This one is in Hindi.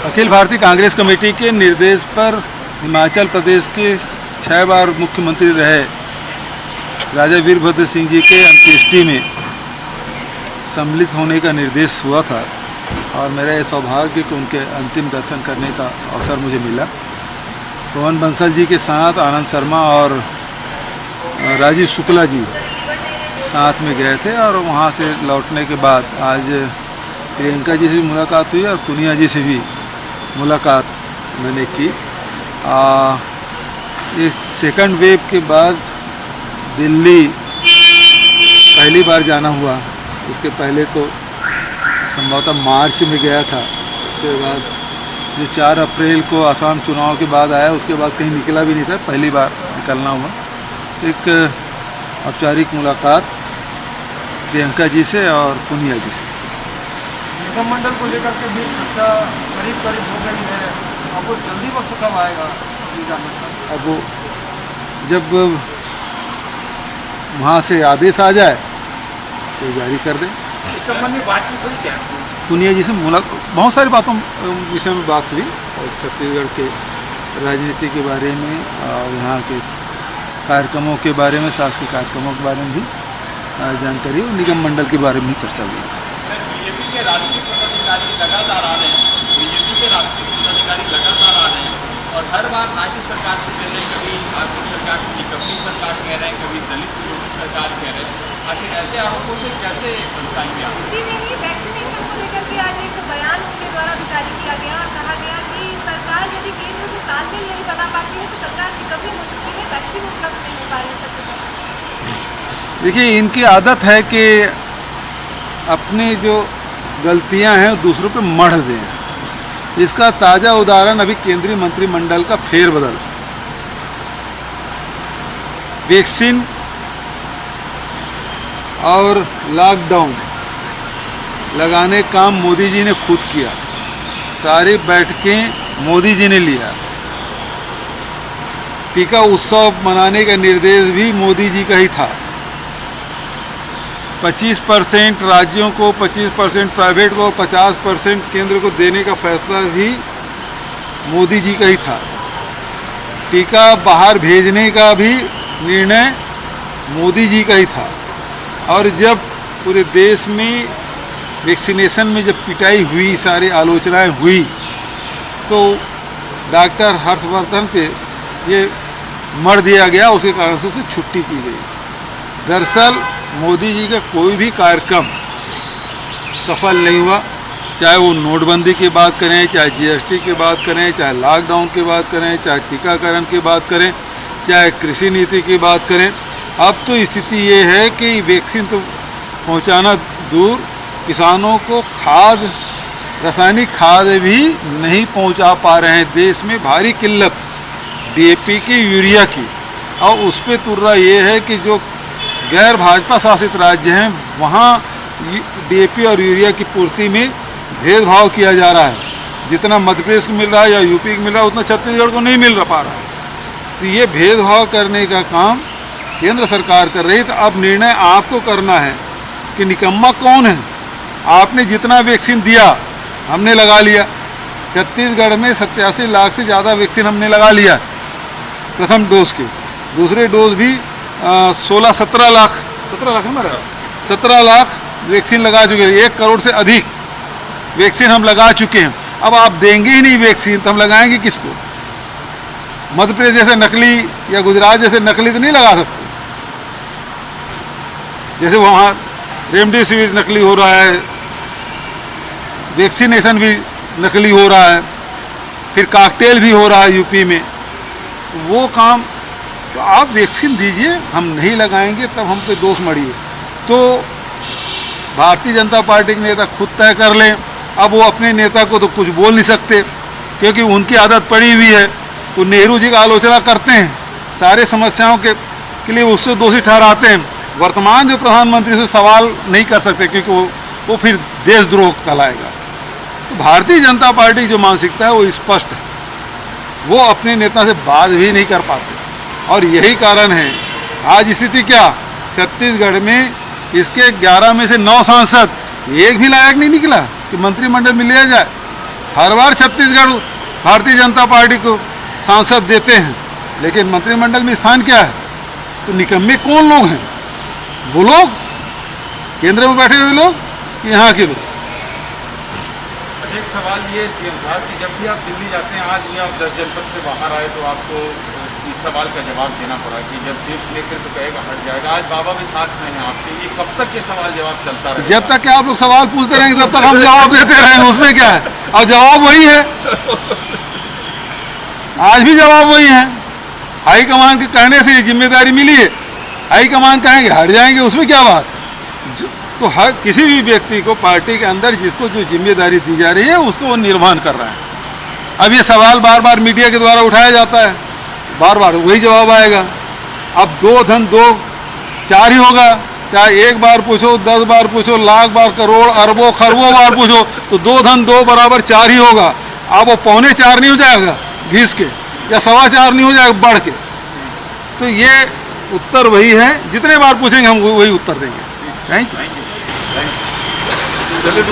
अखिल भारतीय कांग्रेस कमेटी के निर्देश पर हिमाचल प्रदेश के 6 बार मुख्यमंत्री रहे राजा वीरभद्र सिंह जी के अंत्येष्टि में सम्मिलित होने का निर्देश हुआ था और मेरा ये सौभाग्य कि उनके अंतिम दर्शन करने का अवसर मुझे मिला। पवन बंसल जी के साथ आनंद शर्मा और राजीव शुक्ला जी साथ में गए थे और वहाँ से लौटने के बाद आज प्रियंका जी से भी मुलाकात हुई और पुनिया जी से भी मुलाकात मैंने की। इस सेकंड वेव के बाद दिल्ली पहली बार जाना हुआ। उसके पहले तो संभवतः मार्च में गया था। उसके बाद जो 4 अप्रैल को आसाम चुनाव के बाद आया, उसके बाद कहीं निकला भी नहीं था, पहली बार निकलना हुआ। एक औपचारिक मुलाकात प्रियंका जी से और पुनिया जी से। निगम मंडल को लेकर के भी चर्चा करीब हो गई है। अब वो जल्दी वक्त कब आएगा? अब वो जब वहाँ से आदेश आ जाए तो जारी कर दें। इस संबंध में बातचीत हुई क्या? पुनिया जी से बहुत सारी बातों विषय में बात हुई और छत्तीसगढ़ के राजनीति के बारे में और यहाँ के कार्यक्रमों के बारे में, शासकीय कार्यक्रमों के बारे में भी जानकारी और निगम मंडल के बारे में भी चर्चा हुई। बीजेपी के राष्ट्रीय पदाधिकारी लगातार आ रहे हैं, बीजेपी के राष्ट्रीय पदाधिकारी लगातार आ रहे हैं और हर बार राज्य सरकार से कह रहे हैं, कभी आर्थिक सरकार की कभी सरकार कह रहे हैं, कभी दलित विरोधी सरकार कह रहे हैं। आखिर ऐसे आरोपों से कैसे बचाएंगे आप? इसी में ही वैक्सीनेशन को लेकर के आज एक बयान उनके द्वारा भी जारी किया गया और कहा गया कि सरकार यदि केंद्र से तालमेल नहीं बना पाती है तो सरकार रिकवरी हो चुकी है, वैक्सीन उपलब्ध नहीं हो पा रही है। देखिए, इनकी आदत है कि अपनी जो गलतियां हैं दूसरों पे मढ़ दें। इसका ताज़ा उदाहरण अभी केंद्रीय मंत्रिमंडल का फेरबदल। वैक्सीन और लॉकडाउन लगाने काम मोदी जी ने खुद किया, सारी बैठकें मोदी जी ने लिया। टीका उत्सव मनाने का निर्देश भी मोदी जी का ही था। 25% राज्यों को, 25% प्राइवेट को, 50% केंद्र को देने का फैसला भी मोदी जी का ही था। टीका बाहर भेजने का भी निर्णय मोदी जी का ही था। और जब पूरे देश में वैक्सीनेशन में जब पिटाई हुई, सारी आलोचनाएं हुई, तो डॉक्टर हर्षवर्धन पे ये मर दिया गया, उसके कारण से उसे छुट्टी की गई। दरअसल मोदी जी का कोई भी कार्यक्रम सफल नहीं हुआ, चाहे वो नोटबंदी की बात करें, चाहे जीएसटी की बात करें, चाहे लॉकडाउन की बात करें, चाहे टीकाकरण की बात करें, चाहे कृषि नीति की बात करें। अब तो स्थिति ये है कि वैक्सीन तो पहुंचाना दूर, किसानों को खाद, रासायनिक खाद भी नहीं पहुंचा पा रहे हैं। देश में भारी किल्लत डीएपी की, यूरिया की, और उस पर तुर्रा ये है कि जो गैर भाजपा शासित राज्य हैं वहाँ डीएपी और यूरिया की पूर्ति में भेदभाव किया जा रहा है। जितना मध्य प्रदेश को मिल रहा है या यूपी को मिल रहा है, उतना छत्तीसगढ़ को नहीं मिल पा रहा है। तो ये भेदभाव करने का काम केंद्र सरकार कर रही है। तो अब निर्णय आपको करना है कि निकम्मा कौन है। आपने जितना वैक्सीन दिया हमने लगा लिया। छत्तीसगढ़ में 87 लाख से ज़्यादा वैक्सीन हमने लगा लिया प्रथम डोज के। दूसरे डोज भी 17 लाख हमारा 17 लाख वैक्सीन लगा चुके हैं। 1 करोड़ से अधिक वैक्सीन हम लगा चुके हैं। अब आप देंगे ही नहीं वैक्सीन तो हम लगाएंगे किसको? मध्य प्रदेश जैसे नकली या गुजरात जैसे नकली तो नहीं लगा सकते। जैसे वहाँ रेमडेसिविर नकली हो रहा है, वैक्सीनेशन भी नकली हो रहा है, फिर कॉकटेल भी हो रहा है यूपी में। वो काम तो आप वैक्सीन दीजिए, हम नहीं लगाएंगे तब हम पे दोष मढ़िए। तो भारतीय जनता पार्टी के नेता खुद तय कर लें। अब वो अपने नेता को तो कुछ बोल नहीं सकते क्योंकि उनकी आदत पड़ी हुई है। वो नेहरू जी का आलोचना करते हैं, सारे समस्याओं के लिए उससे दोषी ठहराते हैं। वर्तमान जो प्रधानमंत्री से सवाल नहीं कर सकते क्योंकि वो फिर देशद्रोह कहलाएगा। तो भारतीय जनता पार्टी की जो मानसिकता है वो स्पष्ट है, वो अपने नेता से बात भी नहीं कर पाते। और यही कारण है आज स्थिति क्या, छत्तीसगढ़ में इसके 11 में से 9 सांसद, एक भी लायक नहीं निकला कि मंत्रिमंडल में लिया जाए। हर बार छत्तीसगढ़ भारतीय जनता पार्टी को सांसद देते हैं, लेकिन मंत्रिमंडल में स्थान क्या है? तो निकम्मे कौन लोग हैं? वो लोग केंद्र में बैठे हुए लोग, यहाँ के लोग। एक सवाल ये सीएम साहब कि जब भी आप दिल्ली जाते हैं, आज भी आप 10 जनपद से बाहर आए तो आपको इस सवाल का जवाब देना पड़ा कि जब देश नेतृत्व कहेगा हट जाएगा। आज बाबा भी साथ में हैं आपके, ये कब तक ये सवाल जवाब चलता रहेगा? जब तक कि आप लोग सवाल पूछते रहेंगे तब तक हम जवाब देते रहेंगे, उसमें क्या है? और जवाब वही है, आज भी जवाब वही है। हाईकमान के कहने से ये जिम्मेदारी मिली है, हाईकमान कहेंगे हट जाएंगे, उसमें क्या बात है? तो हर किसी भी व्यक्ति को पार्टी के अंदर जिसको जो जिम्मेदारी दी जा रही है उसको वो निर्वहन कर रहा है। अब ये सवाल बार बार मीडिया के द्वारा उठाया जाता है, बार बार वही जवाब आएगा। अब 2 धन 2 4 ही होगा, चाहे 1 बार पूछो, 10 बार पूछो, लाख बार, करोड़, अरबों खरबों बार पूछो, तो 2 धन 2 बराबर 4 ही होगा। अब वो 3.25 नहीं हो जाएगा घिस के, या 4.25 नहीं हो जाएगा बढ़ के। तो ये उत्तर वही है, जितने बार पूछेंगे हम वही उत्तर देंगे। Thank you. चलिए